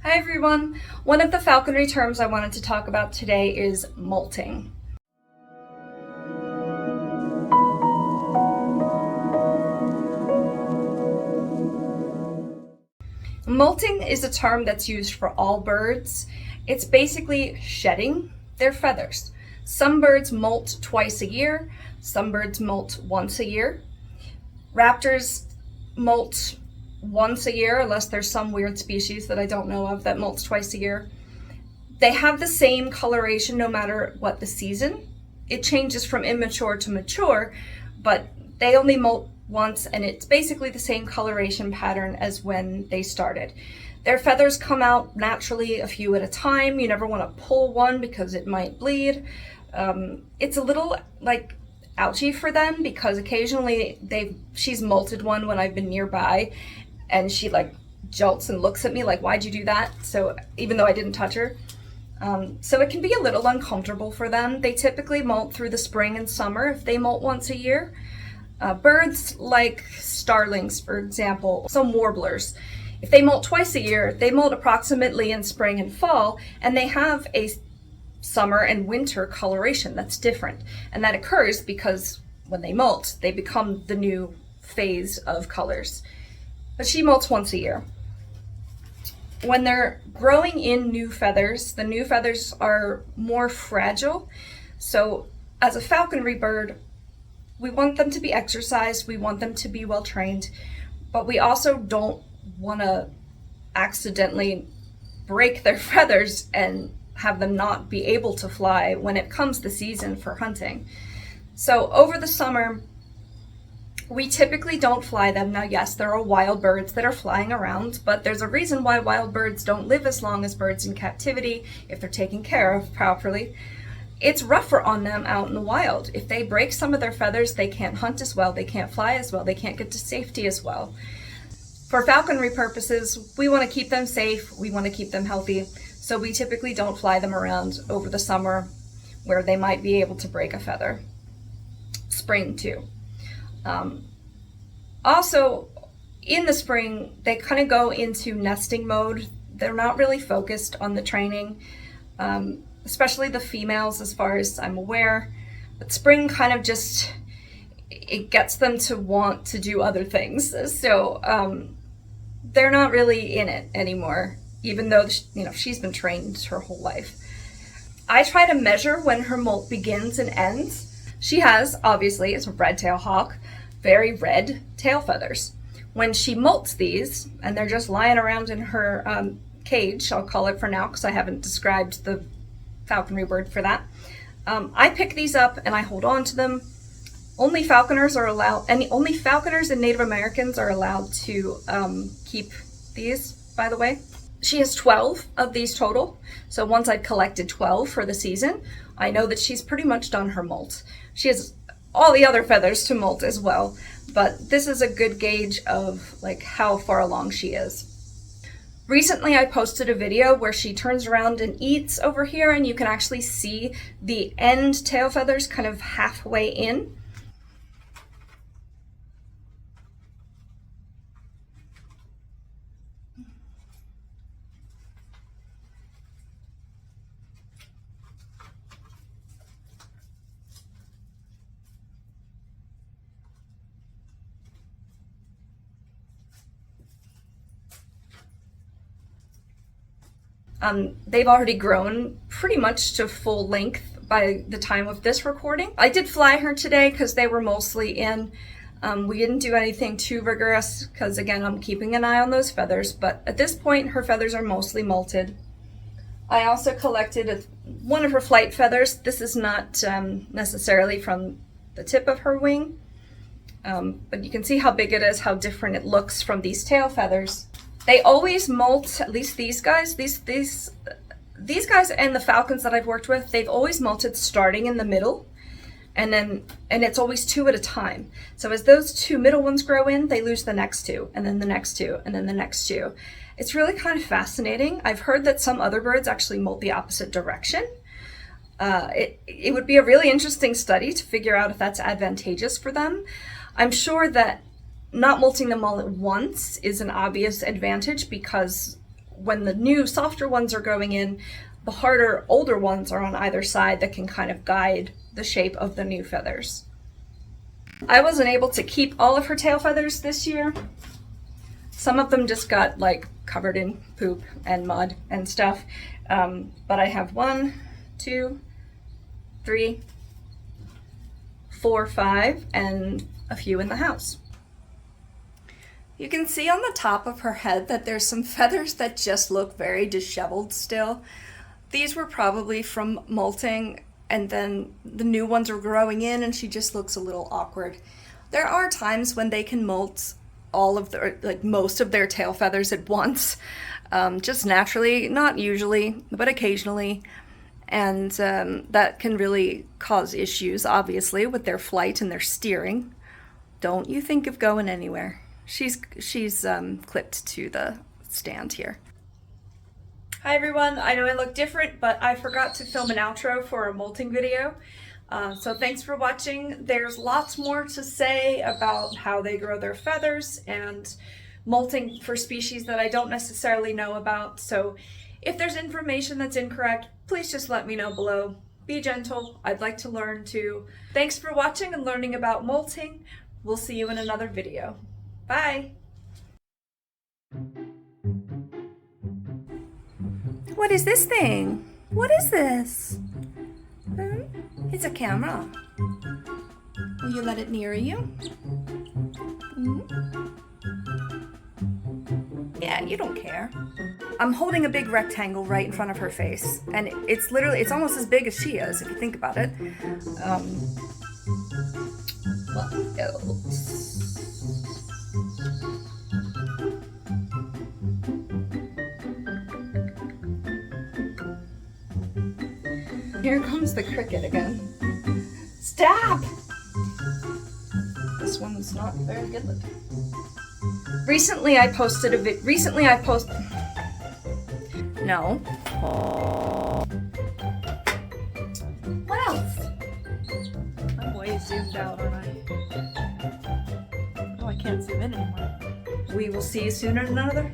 Hi everyone! One of the falconry terms I wanted to talk about today is molting. Molting is a term that's used for all birds. It's basically shedding their feathers. Some birds molt twice a year, some birds molt once a year. Raptors molt once a year, unless there's some weird species that I don't know of that molts twice a year. They have the same coloration no matter what the season. It changes from immature to mature, but they only molt once, and it's basically the same coloration pattern as when they started. Their feathers come out naturally a few at a time. You never want to pull one because it might bleed. It's a little like ouchy for them because occasionally she's molted one when I've been nearby, and she like jolts and looks at me like, why'd you do that? So even though I didn't touch her. So it can be a little uncomfortable for them. They typically molt through the spring and summer if they molt once a year. Birds like starlings, for example, some warblers, if they molt twice a year, they molt approximately in spring and fall, and they have a summer and winter coloration that's different. And that occurs because when they molt, they become the new phase of colors. But she molts once a year. When they're growing in new feathers, the new feathers are more fragile. So as a falconry bird, we want them to be exercised, we want them to be well trained, but we also don't want to accidentally break their feathers and have them not be able to fly when it comes the season for hunting. So over the summer, we typically don't fly them. Now, yes, there are wild birds that are flying around, but there's a reason why wild birds don't live as long as birds in captivity if they're taken care of properly. It's rougher on them out in the wild. If they break some of their feathers, they can't hunt as well, they can't fly as well, they can't get to safety as well. For falconry purposes, we want to keep them safe, we want to keep them healthy, so we typically don't fly them around over the summer where they might be able to break a feather. Spring too. Also, in the spring, they kind of go into nesting mode. They're not really focused on the training, especially the females as far as I'm aware. But spring kind of just, it gets them to want to do other things. So they're not really in it anymore, even though, she's been trained her whole life. I try to measure when her molt begins and ends. She has, obviously, it's a red-tailed hawk, very red tail feathers. When she molts these, and they're just lying around in her cage, I'll call it for now because I haven't described the falconry word for that, I pick these up and I hold on to them. Only falconers are allowed, and only falconers and Native Americans are allowed to keep these, by the way. She has 12 of these total, so once I've collected 12 for the season, I know that she's pretty much done her molt. She has all the other feathers to molt as well, but this is a good gauge of like how far along she is. Recently I posted a video where she turns around and eats over here, and you can actually see the end tail feathers kind of halfway in. They've already grown pretty much to full length by the time of this recording. I did fly her today because they were mostly in. We didn't do anything too rigorous because, again, I'm keeping an eye on those feathers, but at this point her feathers are mostly molted. I also collected one of her flight feathers. This is not necessarily from the tip of her wing, but you can see how big it is, how different it looks from these tail feathers. They always molt, at least these guys, these guys and the falcons that I've worked with, they've always molted starting in the middle, and it's always two at a time. So as those two middle ones grow in, they lose the next two, and then the next two, and then the next two. It's really kind of fascinating. I've heard that some other birds actually molt the opposite direction. It would be a really interesting study to figure out if that's advantageous for them. I'm sure that not molting them all at once is an obvious advantage because when the new softer ones are going in, the harder older ones are on either side that can kind of guide the shape of the new feathers. I wasn't able to keep all of her tail feathers this year. Some of them just got like covered in poop and mud and stuff. But I have 1, 2, 3, 4, 5, and a few in the house. You can see on the top of her head that there's some feathers that just look very disheveled still. These were probably from molting, and then the new ones are growing in and she just looks a little awkward. There are times when they can molt all of their, like most of their tail feathers at once, just naturally, not usually, but occasionally. And that can really cause issues, obviously, with their flight and their steering. Don't you think of going anywhere. She's clipped to the stand here. Hi everyone, I know I look different, but I forgot to film an outro for a molting video. So thanks for watching. There's lots more to say about how they grow their feathers and molting for species that I don't necessarily know about. So if there's information that's incorrect, please just let me know below. Be gentle. I'd like to learn too. Thanks for watching and learning about molting. We'll see you in another video. Bye. What is this thing? What is this? It's a camera. Will you let it near you? Yeah, you don't care. I'm holding a big rectangle right in front of her face, and it's almost as big as she is, if you think about it. What else? Here comes the cricket again. Stop! This one's not very good looking. Recently I posted No. What else? I'm way zoomed out, aren't I? Oh, I can't zoom in anymore. We will see you soon in another.